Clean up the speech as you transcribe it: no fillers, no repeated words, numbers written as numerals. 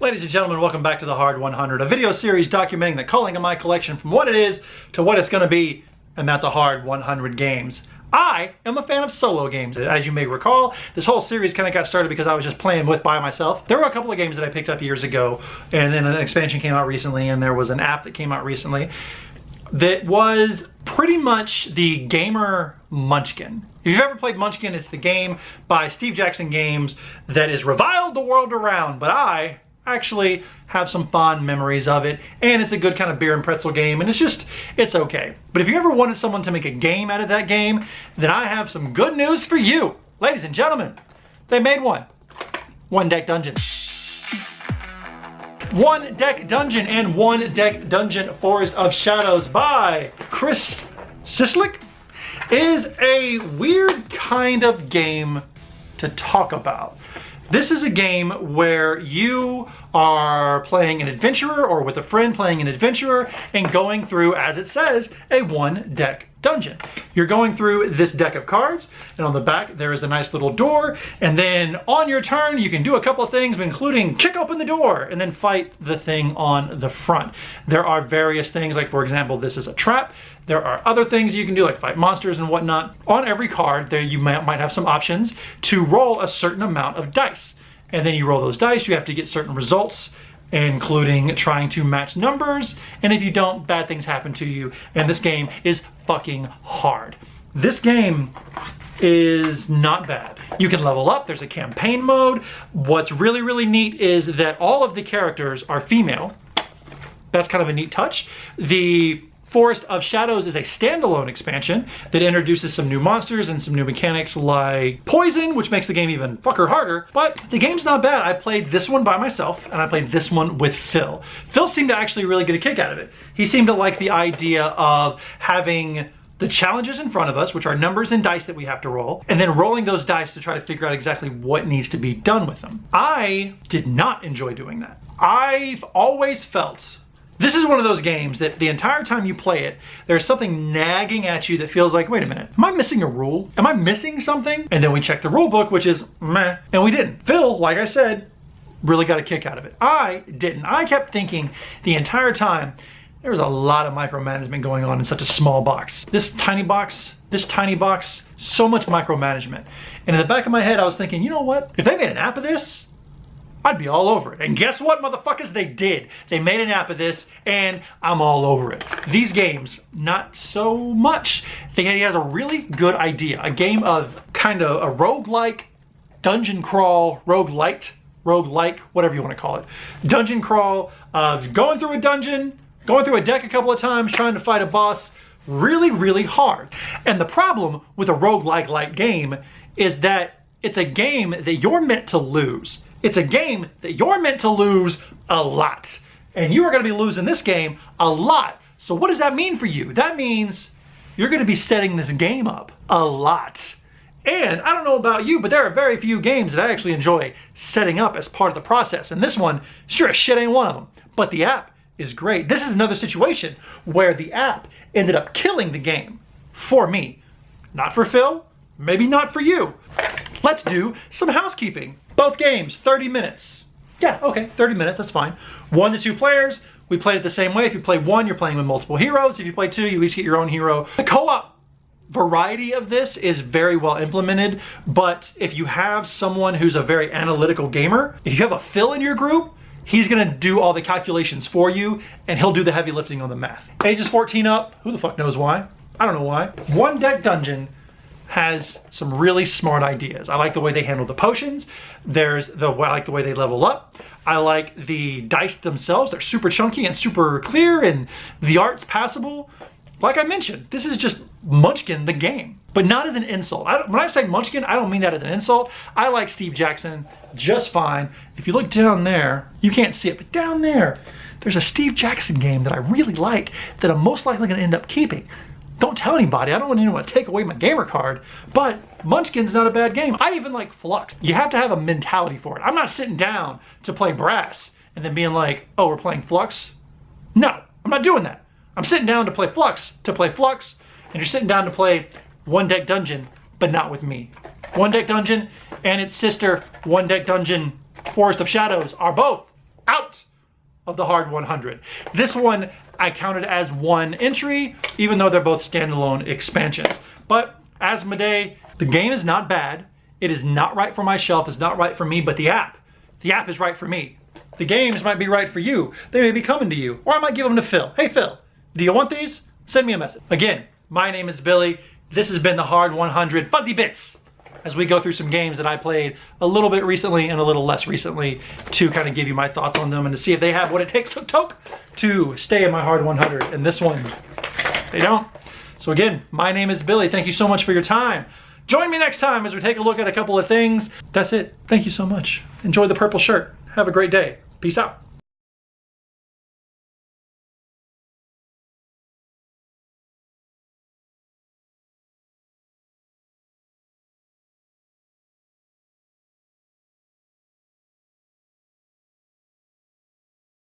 Ladies and gentlemen, welcome back to the Hard 100, a video series documenting the culling of my collection from what it is to what it's going to be, and that's a hard 100 games. I am a fan of solo games. As you may recall, this whole series kind of got started because I was just playing by myself. There were a couple of games that I picked up years ago, and then an expansion came out recently, and there was an app that came out recently that was pretty much the gamer Munchkin. If you've ever played Munchkin, it's the game by Steve Jackson Games that has reviled the world around, but I actually have some fond memories of it, and it's a good kind of beer and pretzel game, and it's okay. But if you ever wanted someone to make a game out of that game, then I have some good news for you. Ladies and gentlemen, they made one. One Deck Dungeon. One Deck Dungeon and One Deck Dungeon Forest of Shadows by Chris Sislick is a weird kind of game to talk about. This is a game where you are playing an adventurer or with a friend playing an adventurer and going through, as it says, a one deck dungeon. You're going through this deck of cards, and on the back there is a nice little door, and then on your turn you can do a couple of things, including kick open the door and then fight the thing on the front. There are various things, like for example, this is a trap. There are other things you can do, like fight monsters and whatnot. On every card there you might have some options to roll a certain amount of dice, and then you roll those dice. You have to get certain results, including trying to match numbers, and if you don't, bad things happen to you, and this game is fucking hard. This game is not bad. You can level up, there's a campaign mode. What's really, really neat is that all of the characters are female. That's kind of a neat touch. The Forest of Shadows is a standalone expansion that introduces some new monsters and some new mechanics like poison, which makes the game even fucker harder, but the game's not bad. I played this one by myself, and I played this one with Phil. Phil seemed to actually really get a kick out of it. He seemed to like the idea of having the challenges in front of us, which are numbers and dice that we have to roll, and then rolling those dice to try to figure out exactly what needs to be done with them. I did not enjoy doing that. I've always felt this is one of those games that the entire time you play it, there's something nagging at you that feels like, wait a minute, am I missing a rule? Am I missing something? And then we check the rule book, which is meh, and we didn't. Phil, like I said, really got a kick out of it. I didn't. I kept thinking the entire time, there was a lot of micromanagement going on in such a small box. This tiny box, so much micromanagement. And in the back of my head, I was thinking, you know what? If they made an app of this, I'd be all over it. And guess what, motherfuckers? They did. They made an app of this, and I'm all over it. These games, not so much. I think he has a really good idea. A game of kind of a roguelike, dungeon crawl, roguelite, whatever you want to call it. Dungeon crawl of going through a dungeon, going through a deck a couple of times, trying to fight a boss. Really, really hard. And the problem with a roguelike-like game is that it's a game that you're meant to lose. It's a game that you're meant to lose a lot. And you are going to be losing this game a lot. So what does that mean for you? That means you're going to be setting this game up a lot. And I don't know about you, but there are very few games that I actually enjoy setting up as part of the process. And this one, sure as shit ain't one of them. But the app is great. This is another situation where the app ended up killing the game for me. Not for Phil, maybe not for you. Let's do some housekeeping. Both games, 30 minutes. Yeah, okay, 30 minutes, that's fine. 1 to 2 players, we played it the same way. If you play 1, you're playing with multiple heroes. If you play 2, you each get your own hero. The co-op variety of this is very well implemented, but if you have someone who's a very analytical gamer, if you have a Phil in your group, he's gonna do all the calculations for you, and he'll do the heavy lifting on the math. Ages 14 up, who the fuck knows why? I don't know why. One Deck Dungeon has some really smart ideas. I like the way they handle the potions. I like the way they level up. I like the dice themselves. They're super chunky and super clear, and the art's passable. Like I mentioned, this is just Munchkin the game, but not as an insult. When I say Munchkin, I don't mean that as an insult. I like Steve Jackson just fine. If you look down there, you can't see it, but down there, there's a Steve Jackson game that I really like that I'm most likely gonna end up keeping. Don't tell anybody. I don't want anyone to take away my gamer card, but Munchkin's not a bad game. I even like Flux. You have to have a mentality for it. I'm not sitting down to play brass and then being like, oh, we're playing Flux? No, I'm not doing that. I'm sitting down to play Flux, and you're sitting down to play One Deck Dungeon, but not with me. One Deck Dungeon and its sister, One Deck Dungeon Forest of Shadows, are both out of the hard 100. This one I counted as one entry, even though they're both standalone expansions. But Asmodee, the game is not bad. It is not right for my shelf. It's not right for me, but the app is right for me. The games might be right for you. They may be coming to you, or I might give them to Phil. Hey Phil, do you want these? Send me a message. Again, my name is Billy. This has been the Hard 100 Fuzzy Bits, as we go through some games that I played a little bit recently and a little less recently to kind of give you my thoughts on them and to see if they have what it takes to stay in my Hard 100. And this one, they don't. So again, my name is Billy. Thank you so much for your time. Join me next time as we take a look at a couple of things. That's it. Thank you so much. Enjoy the purple shirt. Have a great day. Peace out.